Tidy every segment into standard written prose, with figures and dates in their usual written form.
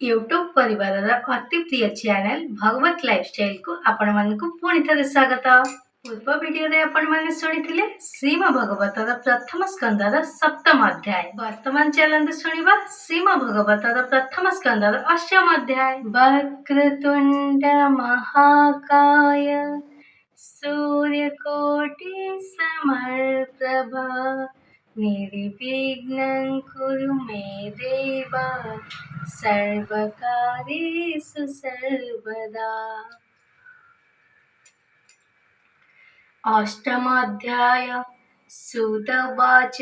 YouTube परिवार अति प्रिय चैनल भगवत लाइफस्टाइल को आपण मानक पुणी थे स्वागत। पूर्व वीडियो आपण मैंने शुणी श्रीम भगवतर प्रथम स्कंदर सप्तम अध्याय। वर्तमान चलते शुणा श्रीम भगवतर प्रथम स्कंदर अष्टम अध्याय। वक्रतुंड महाकाय सूर्यकोटि समप्रभा निर्विघ्नं कुरु मे देव सर्वकार्येषु सर्वदा। अष्टमाध्याय। सूत उवाच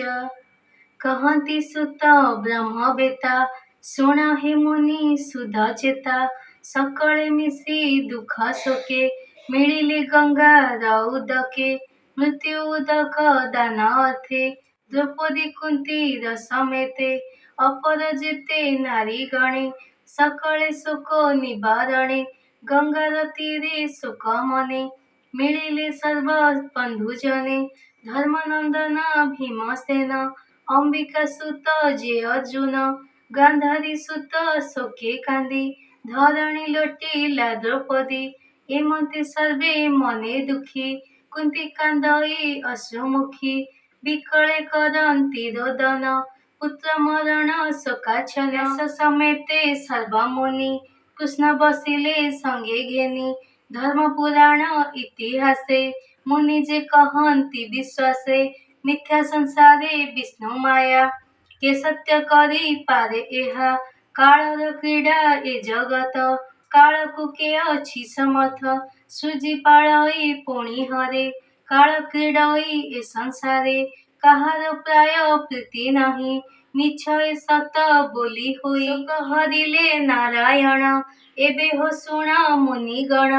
कहन्ति सुत ब्रह्मवेता शुण हे मुनि सुधचेता सकळे मिशी दुख शोके मिलिले गंगा रौदके मृत्यु उदक दान अर्थे द्रौपदी कुंती समेते अपराजिते नारी गणे सकळे शोक निवारणे गंगार तीरे शोक मने मिलिले सर्व बंधुजने धर्मनंदन भीमसेन अंबिका सुत जे अर्जुन गांधारी सुत शोके कांदी धरणी लोटिला द्रौपदी एमते सर्वे मने दुखी कुंती कांदई अश्रुमुखी विकळे करन्ति रोदन पुत्र मरण शोकाच्छन्न समेते सर्व मुनि कृष्ण बसिले संगे घेनी धर्म पुराण इतिहासे मुनि जे कहन्ति विश्वासे मिथ्या संसारे विष्णु माया के सत्य करी पारे एहा कालर क्रीडा ए जगत कालकु के अछि समर्थ सृजी पाळई पुणी हरे काल क्रीडई ए संसारे काहार प्राय प्रीति नहीं मिछ ए सत बोली होई हरिले नारायण एबे हो शुण मुनिगण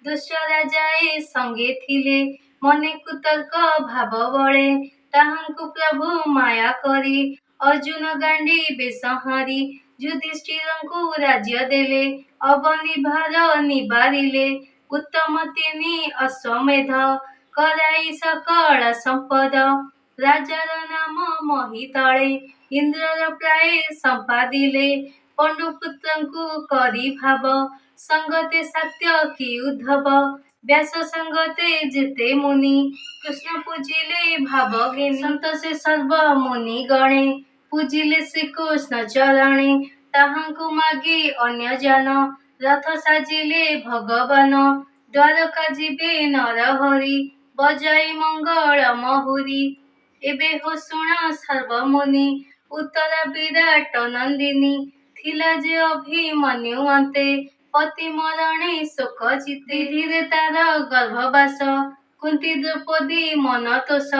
दुष्ट राजाए संगे थिले मने कुतर्क भाव बळे ताहांकु प्रभु माया करी अर्जुन गांडी बेसहारी युधिष्ठिरंकु राज्य देले अवनी भार निबारिले उत्तम तिनि अश्वमेध कराई सकल संपद राजार नाम महितळे इंद्रर प्राय संपादिले पंडुपुत्रंकु करी भाव संगते सत्य की उद्धव व्यास संगते जेते मुनि कृष्ण पूजिले भाव घेनी संतोषे सर्व मुनि गणे पूजिले श्रीकृष्ण चरणे ताहांकु मागी अन्य जन रथ साजिले भगवान द्वारका जीवे नर हरि बजाई मंगल महुरी एबे हो शुण सर्व मुनि उत्तरा विराट नंदिनी थिला जे अभिमन्यु अंते पति मरणे शोक चिते धीरे तार गर्भवास कुंती द्रौपदी मन तोष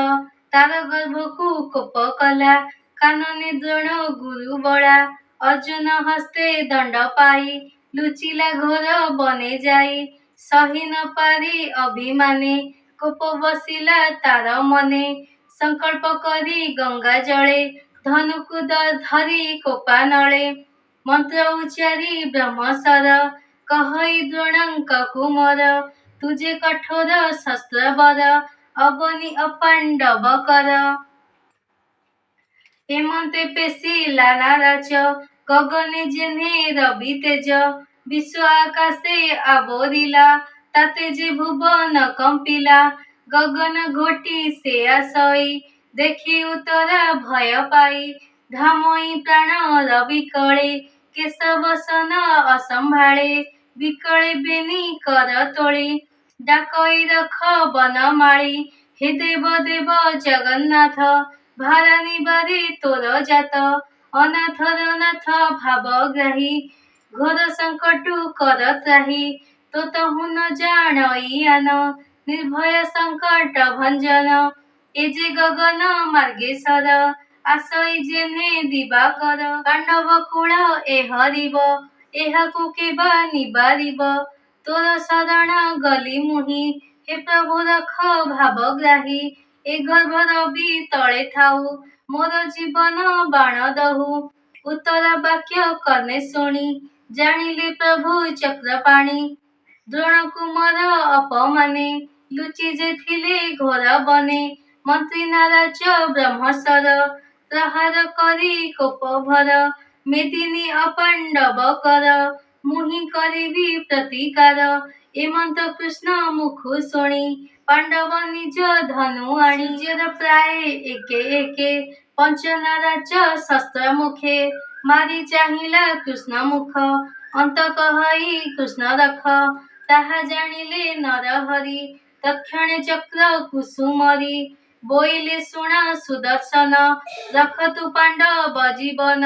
तार गर्भकु कोप कला कानने द्रोण गुरु बड़ा अर्जुन हस्ते दंड पाई लुचिला घोर बने जाई सही न पारी अभिमाने कोप बसिला तार मने संकल्प करी गंगा जले धनुकु धरी कोपा नले मंत्र उच्चारी ब्रह्मसर कहई द्रोणंक कुमर तुझे कठोर शस्त्र बर अवनी अपांडव कर हेमंते पेशी नाराज गगने जेने रवि तेज विश्व आकाशे आवरिला ताते जे भुवन कंपिला गगन घोटी से आसई देखी उतरा भय पाई धामई प्राण रवि कळे केशवसन असंभाळे विकळे बेनी कर तोळी डाकई रख बनमाळी हे देव देव जगन्नाथ भारानी बारी तोर जात अनाथर नाथ भावग्राही घोर संकटु कर त्राही तो तहु न जाणई आन निर्भय संकट भंजन ए जे गगन मार्गेश्वर आसई जेने दिवाकर पांडव कुळ ए हरिव एहाकु केबा निबारिब तोर शरण गली मुहि हे प्रभु रख भावग्राही ए गर्भ रवि तळे थाऊ मोर जीवन बाण दहु उत्तरा वाक्य कर्णे शुणी जानिले प्रभु चक्रपाणी द्रोण कुमार अपमाने लुचि जे थिले घोर बने मंत्री नाराज ब्रह्मसर प्रहार करी कोप भर মেদিনী অপাণ্ডব কর মুহি করিবি প্রতিকার। এমন্ত কৃষ্ণ মুখু শুଣି পাণ্ডব নিজ ଧନୁ ଆଣି ସୂର୍ଯ୍ୟର ପ୍ରାୟ ଏକେ ଏକେ ପଞ୍ଚନରାଜ ଶସ୍ତ୍ର ମୁଖେ ମାରି ଚାହିଁଲା କୃଷ୍ଣ ମୁଖ ଅନ୍ତକ ହୋଇ କୃଷ୍ଣ ରଖ ତାହା ଜାଣିଲେ ନରହରି ତତ୍କ୍ଷଣେ ଚକ୍ର କୁସୁମରି ବୋଇଲେ ଶୁଣ ସୁଦର୍ଶନ ରଖ ତୁ ପାଣ୍ଡବ ଜୀବନ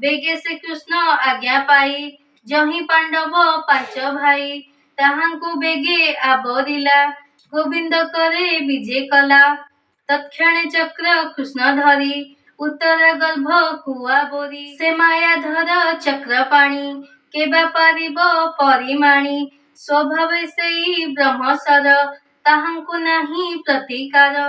ବେଗେ ସେ କୃଷ୍ଣ ଆଜ୍ଞା ପାଇ ଯହିଁ ପାଣ୍ଡବ ପାଞ୍ଚ ଭାଇ ତାହାଙ୍କୁ ବେଗେ ଆବରିଲା ଗୋବିନ୍ଦ କରେ ବିଜେ କଲା ତତ୍କ୍ଷଣେ ଚକ୍ର କୃଷ୍ଣ ଧରି ଉତ୍ତର ଗର୍ଭ କୁଆ ବୋରି ସେ ମାୟାଧର ଚକ୍ର ପାଣି କେବା ପାରିବ ପରିମାଣି ସ୍ୱଭାବେ ସେଇ ବ୍ରହ୍ମସର ତାହାଙ୍କୁ ନାହିଁ ପ୍ରତିକାର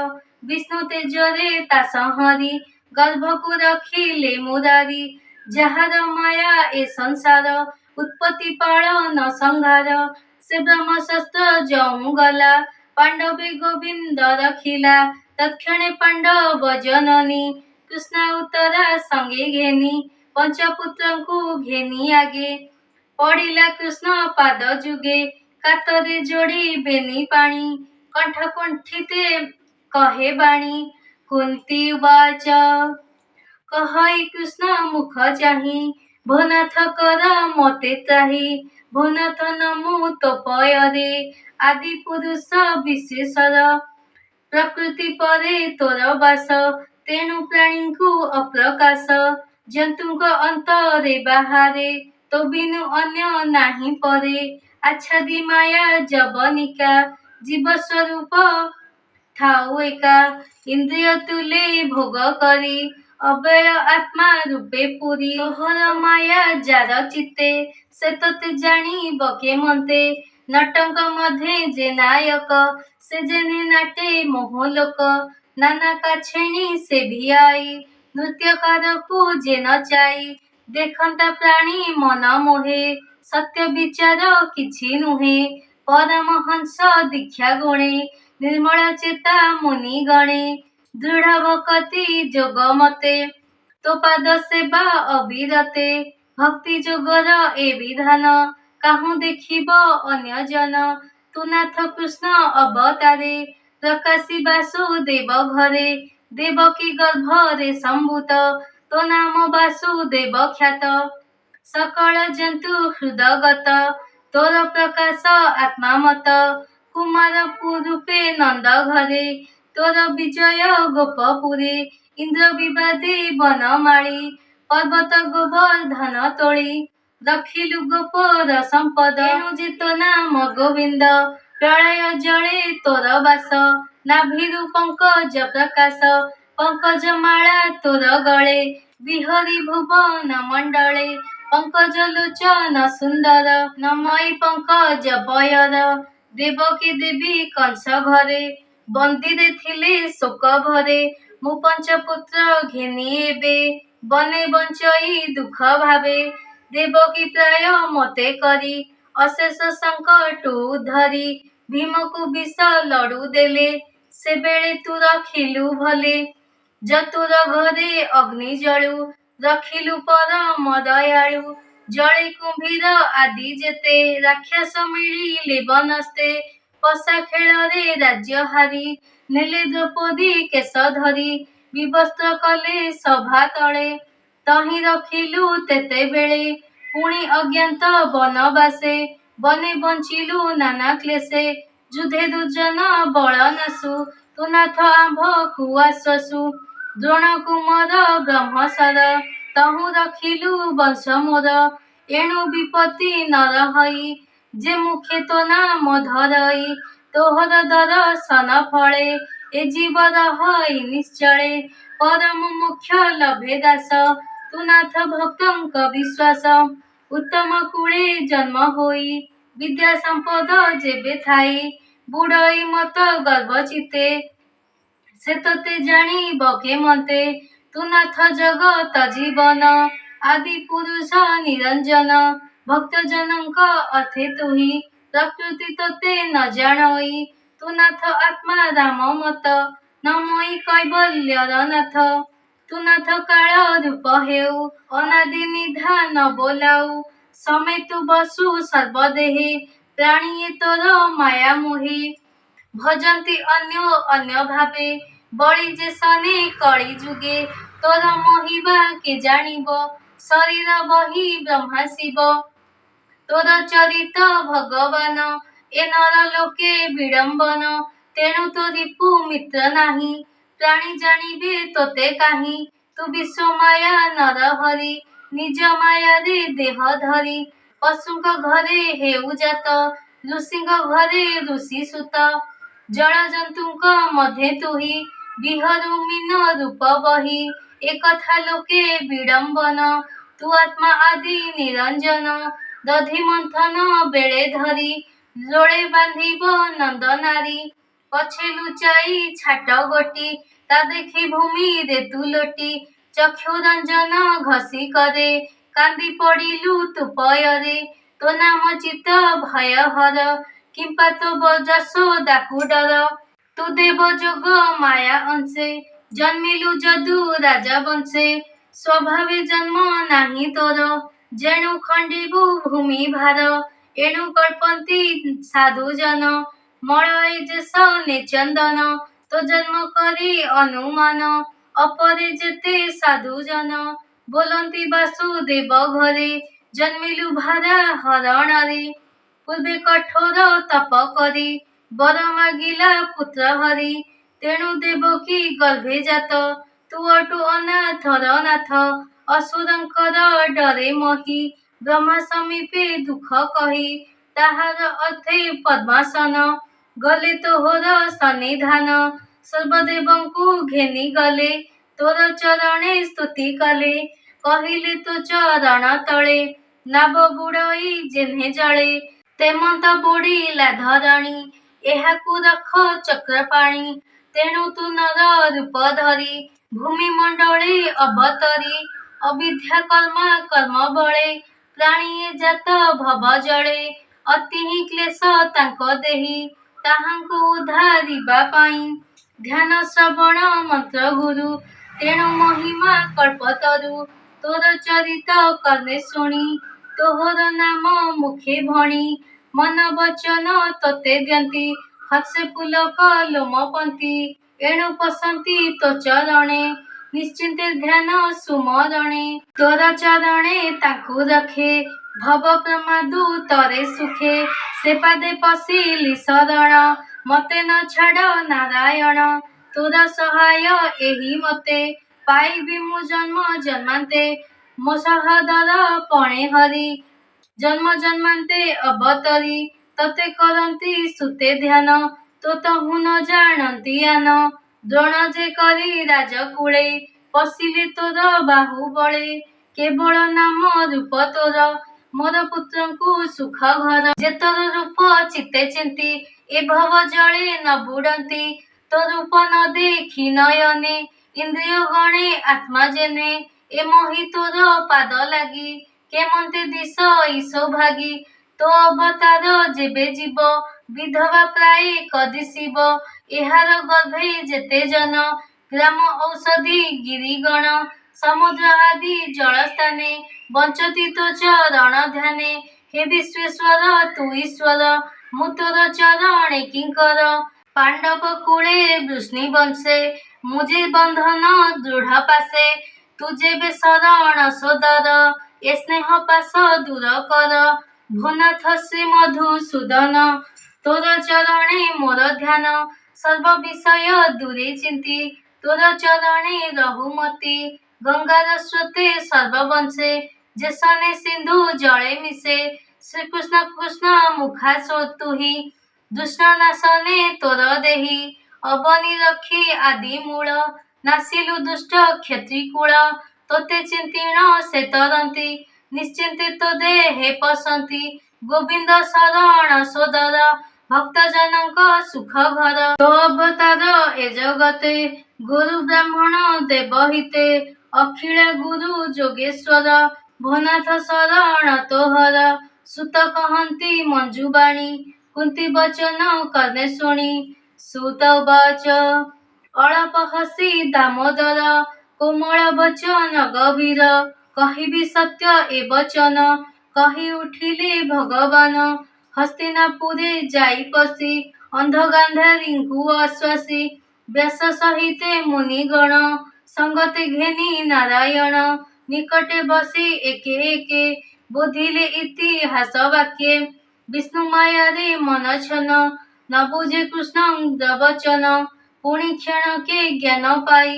ବିଷ୍ଣୁ ତେଜରେ ତା ସଂହରି ଗର୍ଭକୁ ରଖିଲେ ମୁରାରି ଯାହାର ମାୟା ଏ ସଂସାର ଉତ୍ପତ୍ତି ପାଳନ ସଂହାର ସେ ବ୍ରହ୍ମଶସ୍ତ୍ର ଯଉଁ ଗଲା ପାଣ୍ଡବେ ଗୋବିନ୍ଦ ରଖିଲା ତତ୍କ୍ଷଣେ ପାଣ୍ଡବ ଜନନୀ କୃଷ୍ଣ ଉତ୍ତରା ସଙ୍ଗେ ଘେନି ପଞ୍ଚପୁତ୍ରଙ୍କୁ ଘେନି ଆଗେ ପଡ଼ିଲା କୃଷ୍ଣ ପାଦ ଯୁଗେ କାତରେ ଯୋଡ଼ି ବେନି ପାଣି କଣ୍ଠ କୁଣ୍ଠିତେ କହେ ବାଣୀ କୁନ୍ତି ଉବାଚ କହଇ କୃଷ୍ଣ ମୁଖ ଚାହିଁ ଭୋନାଥ କର ମୋତେ ତ୍ରାହି ଭୋନାଥ ନମୁ ତୋ ପୟରେ ଆଦି ପୁରୁଷ ବିଶେଷର ପ୍ରକୃତି ପରେ ତୋର ବାସ ତେଣୁ ପ୍ରାଣୀଙ୍କୁ ଅପ୍ରକାଶ ଜନ୍ତୁଙ୍କ ଅନ୍ତରେ ବାହାରେ ତୋ ବିନୁ ଅନ୍ୟ ନାହିଁ ପରେ ଆଚ୍ଛାଦି ମାୟା ଯବନିକା ଜୀବ ସ୍ୱରୂପ ଥାଉ ଏକା ଇନ୍ଦ୍ରିୟ ତୁଲେ ଭୋଗ କରି ଅବୟ ଆତ୍ମା ରୂପେ ପୁରୀ ତୋହର ମାୟା ଯାର ଚିତେ ସେ ତୋତେ ଜାଣିବ କେମନ୍ତେ ନଟଙ୍କ ମଧ୍ୟେ ଯେ ନାୟକ ସେ ଯେନେ ନାଟେ ମୋହଲୋକ ନାନା କାଛେଣି ସେ ଭିଆଇ ନୃତ୍ୟକାରକୁ ଯେ ନଚାଇ ଦେଖନ୍ତା ପ୍ରାଣୀ ମନ ମୋହେ ସତ୍ୟ ବିଚାର କିଛି ନୁହେଁ ପରମହଂସ ଦୀକ୍ଷା ଗୁଣେ ନିର୍ମଳ ଚେତା ମୁନି ଗଣେ ଦୃଢ଼ ଭକତି ଯୋଗ ମତେ ତୋ ପାଦ ସେବା ଅବିରତେ ଭକ୍ତି ଯୋଗର ଏ ବିଧାନ କାହୁଁ ଦେଖିବ ଅନ୍ୟ ଜନ ତୁ ନାଥ କୃଷ୍ଣ ଅବତାରେ ପ୍ରକାଶି ବାସୁଦେବ ଘରେ ଦେବକୀ ଗର୍ଭରେ ସମ୍ଭୂତ ତୋ ନାମ ବାସୁଦେବ ଖ୍ୟାତ ସକଳ ଜନ୍ତୁ ହୃଦଗତ ତୋର ପ୍ରକାଶ ଆତ୍ମା ମତ କୁମାର ରୂପେ ନନ୍ଦ ଘରେ ତୋର ବିଜୟ ଗୋପପୁରେ ଇନ୍ଦ୍ର ବିବାଦେ ବନମାଳି ପର୍ବତ ଗୋବର୍ଦ୍ଧନ ତୋଳି ରଖିଲୁ ଗୋପର ସମ୍ପଦ ଏଣୁ ଯେ ତୋ ନାମ ଗୋବିନ୍ଦ ପ୍ରଳୟ ଜଳେ ତୋର ବାସ ନାଭିରୁ ପଙ୍କଜ ପ୍ରକାଶ ପଙ୍କଜ ମାଳା ତୋର ଗଳେ ବିହରି ଭୁବନ ମଣ୍ଡଳେ ପଙ୍କଜ ଲୋଚନ ସୁନ୍ଦର ନମଇ ପଙ୍କଜ ପୟର ଦେବକୀ ଦେବୀ କଂସ ଘରେ ବନ୍ଦୀରେ ଥିଲେ ଶୋକ ଭରେ ମୁଁ ପଞ୍ଚପୁତ୍ର ଘେନି ଏବେ ବନେ ବଞ୍ଚଇ ଦୁଃଖ ଭାବେ ଦେବକୀ ପ୍ରାୟ ମୋତେ କରି ଅଶେଷ ସଙ୍କଟୁ ଧରି ଭୀମକୁ ବିଷ ଲଡୁ ଦେଲେ ସେବେଳେ ତୁ ରଖିଲୁ ଭଲେ ଯତୁର ଘରେ ଅଗ୍ନି ଜଳୁ ରଖିଲୁ ପରମ ଦୟାଳୁ ଜଳେ କୁମ୍ଭୀର ଆଦି ଯେତେ ରାକ୍ଷସ ମିଳିଲେ ବନସ୍ତେ ପଶା ଖେଳରେ ରାଜ୍ୟ ହାରି ନେଲେ ଦ୍ରୌପଦୀ କେଶ ଧରି ବିବସ୍ତ୍ର କଲେ ସଭା ତଳେ ତହିଁ ରଖିଲୁ ତେତେବେଳେ ପୁଣି ଅଜ୍ଞାତ ବନବାସେ ବନେ ବଞ୍ଚିଲୁ ନାନା କ୍ଲେଶେ ଯୁଧେ ଦୁର୍ଜନ ବଳ ନାଶୁ ତୁ ନାଥ ଆମ୍ଭକୁ ଆଶ୍ୱାସୁ ଦ୍ରୋଣ କୁମର ବ୍ରହ୍ମସର ତହୁଁ ରଖିଲୁ ବଂଶ ମୋର ଏଣୁ ବିପତ୍ତି ନର ହଇ ଯେ ମୁଖେ ତୋ ନାମ ଧରଇ ତୋହର ଦର୍ଶନ ଫଳେ ଏ ଜୀବର ହଇ ନିଶ୍ଚଳେ ପରମ ମୋକ୍ଷ ଲଭେ ଦାସ ତୁ ନାଥ ଭକ୍ତଙ୍କ ବିଶ୍ୱାସ ଉତ୍ତମ କୁଳେ ଜନ୍ମ ହୋଇ ବିଦ୍ୟା ସମ୍ପଦ ଯେବେ ଥାଇ ବୁଡ଼ଇ ମତ ଗର୍ବ ଚିତେ ସେ ତୋତେ ଜାଣିବ କେମନ୍ତେ ତୁ ନାଥ ଜଗତ ଜୀବନ ଆଦି ପୁରୁଷ ନିରଞ୍ଜନ ଭକ୍ତଜନଙ୍କ ଅର୍ଥେ ତୁହି ପ୍ରକୃତି ତୋତେ ନ ଜାଣଇ ତୁ ନାଥ ଆତ୍ମା ରାମ ମତ ନମଇ କୈବଲ୍ୟର ନାଥ ତୁ ନାଥ କାଳ ରୂପ ହେଉ ଅନାଦି ନିଧାନ ବୋଲାଉ ସମେ ତୁ ବସୁ ସର୍ବଦେହେ ପ୍ରାଣୀଏ ତୋର ମାୟା ମୋହେ ଭଜନ୍ତି ଅନ୍ୟ ଅନ୍ୟ ଭାବେ ବଳି ଯେ ସନେ କଳି ଯୁଗେ ତୋର ମହିମା କେ ଜାଣିବ ଶରୀର ବହି ବ୍ରହ୍ମା ଶିବ ତୋର ଚରିତ ଭଗବାନ ଏ ନର ଲୋକେ ବିଡ଼ମ୍ବନ ତେଣୁ ତୋ ରିପୁ ମିତ୍ର ନାହିଁ ପ୍ରାଣୀ ଜାଣିବେ ତୋତେ କାହିଁ ତୁ ବିଶ୍ୱମାୟା ନର ହରି ନିଜ ମାୟାରେ ଦେହ ଧରି ପଶୁଙ୍କ ଘରେ ହେଉ ଜାତ ଋଷିଙ୍କ ଘରେ ଋଷି ସୁତ ଜଳଜନ୍ତୁଙ୍କ ମଧ୍ୟେ ତୁହି ବିହରୁ ମୀନ ରୂପ ବହି ଏକଥା ଲୋକେ ବିଡ଼ମ୍ବନ ତୁ ଆତ୍ମା ଆଦି ନିରଞ୍ଜନ ଦଧି ମନ୍ଥନ ବେଳେ ଧରି ଯୋଳେ ବାନ୍ଧିବ ନନ୍ଦ ନାରୀ ପଛେ ଲୁଚାଇ ଛାଟ ଗୋଟି ତା ଦେଖି ଭୂମିରେ ତୁ ଲୋଟି ଚକ୍ଷୁ ରଞ୍ଜନ ଘଷି କରେ କାନ୍ଦି ପଡ଼ିଲୁ ତୁ ପୟରେ ତୋ ନାମ ଚିତ ଭୟ ହର କିମ୍ପା ତୋ ଯଶୋଦାକୁ ଡର ତୁ ଦେବ ଯୋଗ ମାୟା ଅଂଶେ ଜନ୍ମିଲୁ ଯଦୁ ରାଜବଂଶେ ସ୍ୱଭାବେ ଜନ୍ମ ନାହିଁ ତୋର ଯେଣୁ ଖଣ୍ଡିବୁ ଭୂମି ଭାର ଏଣୁ କଳ୍ପନ୍ତି ସାଧୁ ଜନ ମଳୟ ଯେଶ ନେଚନ୍ଦନ ତୋ ଜନ୍ମ କରି ଅନୁମାନ ଅପରେ ଯେତେ ସାଧୁ ଜନ ବୋଲନ୍ତି ବାସୁଦେବ ଘରେ ଜନ୍ମିଲୁ ଭାରା ହରଣରେ ପୂର୍ବେ କଠୋର ତପ କରି ବର ମାଗିଲା ପୁତ୍ର ହରି ତେଣୁ ଦେବକୀ ଗର୍ଭେ ଜାତ ତୁ ଅଟୁ ଅନାଥର ନାଥ ଅସୁରଙ୍କର ଡରେ ମହି ବ୍ରହ୍ମା ସମୀପେ ଦୁଃଖ କହି ତାହାର ଅର୍ଥେ ପଦ୍ମାସନ ଗଲେ ତୋହର ସନ୍ନିଧାନ ସର୍ବଦେବଙ୍କୁ ଘେନି ଗଲେ ତୋର ଚରଣେ ସ୍ତୁତି କଲେ କହିଲେ ତୋ ଚରଣ ତଳେ ନାବ ବୁଡ଼ଇ ଯେହ୍ନେ ଜଳେ ତେମନ୍ତ ବୁଡ଼ିଲା ଧରଣୀ ଏହାକୁ ରଖ ଚକ୍ରପାଣି ତେଣୁ ତୁ ନର ରୂପ ଧରି ଭୂମି ମଣ୍ଡଳେ ଅବତରି ଅବିଦ୍ୟା କର୍ମା କର୍ମ ବଳେ ପ୍ରାଣୀଏ ଜାତ ଭବ ଜଳେ ଅତି ହିଁ କ୍ଲେଶ ତାଙ୍କ ଦେହି ତାହାଙ୍କୁ ଉଦ୍ଧାରିବା ପାଇଁ ଧ୍ୟାନ ଶ୍ରବଣ ମନ୍ତ୍ର ଗୁରୁ ତେଣୁ ମହିମା କଳ୍ପତରୁ ତୋର ଚରିତ କର୍ଣ୍ଣେ ଶୁଣି ତୋହର ନାମ ମୁଖେ ଭଣି ମନ ବଚନ ତୋତେ ଦିଅନ୍ତି ହସେ ପୁଲକ ଲୋମପନ୍ତି ଏଣୁ ପଶନ୍ତି ତୋ ଚରଣେ ନିଶ୍ଚିନ୍ତେ ଧ୍ୟାନ ସୁମରଣେ ତୋର ଚରଣେ ତାଙ୍କୁ ରଖେ ଭବ ପ୍ରମାଦୁ ତରେ ସୁଖେ ସେ ପାଦେ ପଶିଲି ଶରଣ ମତେ ନ ଛାଡ଼ ନାରାୟଣ ତୋର ସହାୟ ଏହି ମତେ ପାଇବି ମୁଁ ଜନ୍ମ ଜନ୍ମାନ୍ତେ ମୋ ସହଦର ପଣେ ହରି ଜନ୍ମ ଜନ୍ମାନ୍ତେ ଅବତରି ତତେ କରନ୍ତି ସୁତେ ଧ୍ୟାନ ତୋ ତହୁ ନ ଜାଣନ୍ତି ଆନ ଦ୍ରୋଣ ଯେ କରି ରାଜକୂଳେ ପଶିଲେ ତୋର ବାହୁବଳେ କେବଳ ନାମ ରୂପ ତୋର ମୋର ପୁତ୍ରଙ୍କୁ ସୁଖ ଘର ଯେ ତୋର ରୂପ ଚିତେ ଚିନ୍ତି ଏ ଭବ ଜଳେ ନ ବୁଡନ୍ତି ତୋ ରୂପ ନ ଦେଖି ନୟନେ ଇନ୍ଦ୍ରିୟ ଗଣେ ଆତ୍ମା ଜେନେ ଏ ମୋହି ତୋର ପାଦ ଲାଗି କେମନ୍ତେ ଦିଶ ଈଶୋ ଭାଗି ତୋ ଅବତାର ଯେବେ ଯିବ ବିଧବା ପ୍ରାୟ କଦିଶିବ ଏହାର ଗର୍ଭେ ଯେତେ ଜନ ଗ୍ରାମ ଔଷଧି ଗିରିଗଣ ସମୁଦ୍ର ଆଦି ଜଳସ୍ଥାନେ ବଞ୍ଚତି ତୋ ଚରଣ ଧ୍ୟାନେ ହେ ବିଶ୍ୱେଶ୍ୱର ତୁ ଈଶ୍ୱର ମୁଁ ତୋର ଚରଣେ କିଙ୍କର ପାଣ୍ଡବ କୂଳେ ବୃଷ୍ଣି ବଂଶେ ମୁଁ ଯେ ବନ୍ଧନ ଦୃଢ଼ ପାଶେ ତୁ ଯେବେ ଶରଣ ସୋଦର ଏ ସ୍ନେହ ପାଶ ଦୂର କର ଭୂନାଥ ଶ୍ରୀ ମଧୁସୂଦନ ତୋର ଚରଣେ ମୋର ଧ୍ୟାନ ସର୍ବ ବିଷୟ ଦୂରେ ଚିନ୍ତି ତୋର ଚରଣେ ରହୁମତି ଗଙ୍ଗାର ସ୍ରୋତେ ସର୍ବବଂଶେ ଯେ ସନେ ସିନ୍ଧୁ ଜଳେ ମିଶେ ଶ୍ରୀକୃଷ୍ଣ କୃଷ୍ଣ ମୁଖା ତୁହି ଦୁଷ୍ଟ ନାଶନେ ତୋର ଦେହି ଅବନି ରଖି ଆଦି ମୂଳ ନାସିଲୁ ଦୁଷ୍ଟ କ୍ଷତ୍ରି କୂଳ ତୋତେ ଚିନ୍ତିଣ ସେ ତରନ୍ତି ନିଶ୍ଚିନ୍ତେ ତୋ ଦେହେ ପଶନ୍ତି ଗୋବିନ୍ଦ ଶରଣ ସୋଦର ଭକ୍ତଜନଙ୍କ ସୁଖ ଘର ତୋ ଅବତାର ଏ ଜଗତେ ଗୁରୁ ବ୍ରାହ୍ମଣ ଦେବ ହିତେ ଅଖିଳ ଗୁରୁ ଯୋଗେଶ୍ୱର ଭୋନାଥ ଶରଣ ତୋହର ସୁତ କହନ୍ତି ମଞ୍ଜୁବାଣୀ କୁନ୍ତି ବଚନ କର୍ଣ୍ଣେ ଶୁଣି ସୁତ ବାଚ ଅଳପ ହସି ଦାମୋଦର कोमल बचन गभीर कहिबी सत्य ए बचन कही उठिले भगवान हस्तिनापुरे जाई पसी अंध गांधारीଙ୍କୁ आश्वासी व्यास सहिते मुनिगण संगते घेनी नारायण निकटे बसी एके एके बोधिले इतिहास वाक्ये विष्णु मायारे मन छन न बुझे कृष्ण वचन पुଣି କ୍ଷଣକେ ଜ୍ଞାନ ପାଇ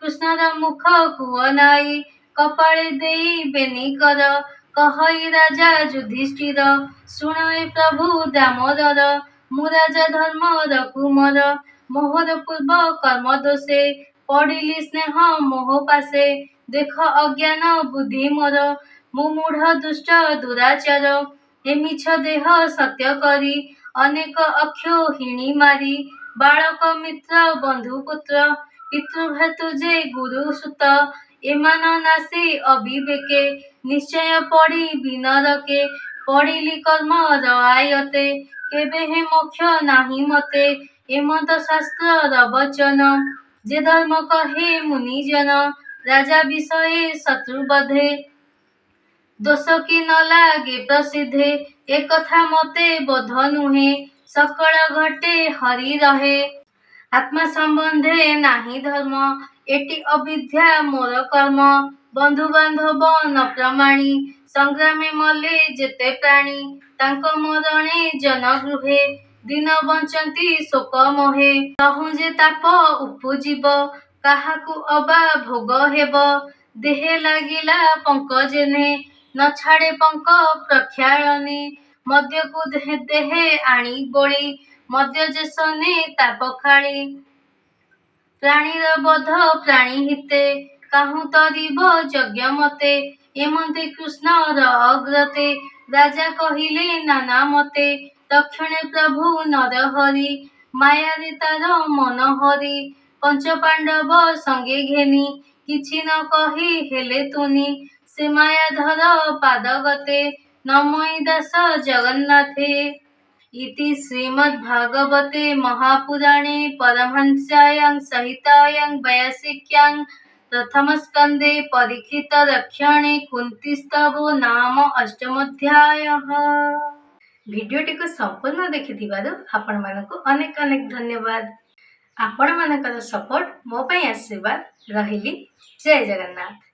କୃଷ୍ଣର ମୁଖ କୁହ ନାଇ କପାଳେ ଦେଇ ବେନିକର କହଇ ରାଜା ଯୁଧିଷ୍ଠିର ଶୁଣ ଏ ପ୍ରଭୁ ଦାମୋଦର ମୁଁ ରାଜା ଧର୍ମର କୁମର ମୋହର ପୂର୍ବ କର୍ମ ଦୋଷେ ପଡ଼ିଲି ସ୍ନେହ ମୋହ ପାଶେ ଦେଖ ଅଜ୍ଞାନ ବୁଦ୍ଧି ମୋର ମୁଁ ମୂଢ଼ ଦୁଷ୍ଟ ଦୁରାଚାର ଏ ମିଛ ଦେହ ସତ୍ୟ କରି ଅନେକ ଅକ୍ଷୋହିଣୀ ମାରି ବାଳକ ମିତ୍ର ବନ୍ଧୁ ପୁତ୍ର ପିତୃଭ୍ରାତୃ ଯେ ଗୁରୁ ସୁତ ଏମାନ ନାସି ଅବିବେକେ ନିଶ୍ଚୟ ପଡ଼ି ବିନରକେ ପଡ଼ିଲି କର୍ମର ଆୟତେ କେବେ ହେ ମୋକ୍ଷ ନାହିଁ ମତେ ଏମନ୍ତ ଶାସ୍ତ୍ରର ବଚନ ଯେ ଧର୍ମ କହେ ମୁନିଜନ ରାଜା ବିଷये ଶତ୍ରୁ ବଧେ ଦୋଷ କି ନ ଲାଗେ ପ୍ରସିଦ୍ଧେ ଏ କଥା ମତେ ବୋଧ ନୁହେଁ ସକଳ ଘଟେ ହରି ରହେ ଆତ୍ମା ସମ୍ବନ୍ଧେ ନାହିଁ ଧର୍ମ ଏଟି ଅବିଦ୍ୟା ମୋର କର୍ମ ବନ୍ଧୁ ବାନ୍ଧବ ନ ପ୍ରମାଣୀ ସଂଗ୍ରାମେ ମଲେ ଯେତେ ପ୍ରାଣୀ ତାଙ୍କ ମରଣେ ଜନ ଗୃହେ ଦିନ ବଞ୍ଚନ୍ତି ଶୋକ ମୋହେ ତହୁଁ ଯେ ତାପ ଉପୁଜିବ କାହାକୁ ଅବା ଭୋଗ ହେବ ଦେହେ ଲାଗିଲା ପଙ୍କ ଯେହ୍ନେ ନ ଛାଡ଼େ ପଙ୍କ ପ୍ରକ୍ଷାଳନେ ମଦ୍ୟକୁ ଦେହେ ଆଣି ବୋଳି ମଦ୍ୟ ଯେ ସନେ ତାପ ଖାଳି ପ୍ରାଣୀର ବଧ ପ୍ରାଣୀ ହିତେ କାହୁଁ ତରିବ ଯଜ୍ଞ ମତେ ଏମନ୍ତେ କୃଷ୍ଣର ଅଗ୍ରତେ ରାଜା କହିଲେ ନାନା ମତେ ତକ୍ଷଣେ ପ୍ରଭୁ ନର ହରି ମାୟାରେ ତାର ମନ ହରି ପଞ୍ଚ ପାଣ୍ଡବ ସଙ୍ଗେ ଘେନି କିଛି ନ କହି ହେଲେ ତୁନି ସେ ମାୟାଧର ପାଦଗତେ ନମଇ ଦାସ ଜଗନ୍ନାଥେ इति श्रीमद्भागवते महापुराणे परमहंस्यां संहितायां वैयासिक्यां प्रथमस्कन्धे परीक्षितरक्षणे कुन्तीस्तवो नाम अष्टमोऽध्यायः। भिडियोटिको संपूर्ण देखिथिबारु आपणमानंकु अनेक अनेक धन्यवाद। आपणमानंकर सपोर्ट मो पई आशीर्वाद रहिली। जय जगन्नाथ।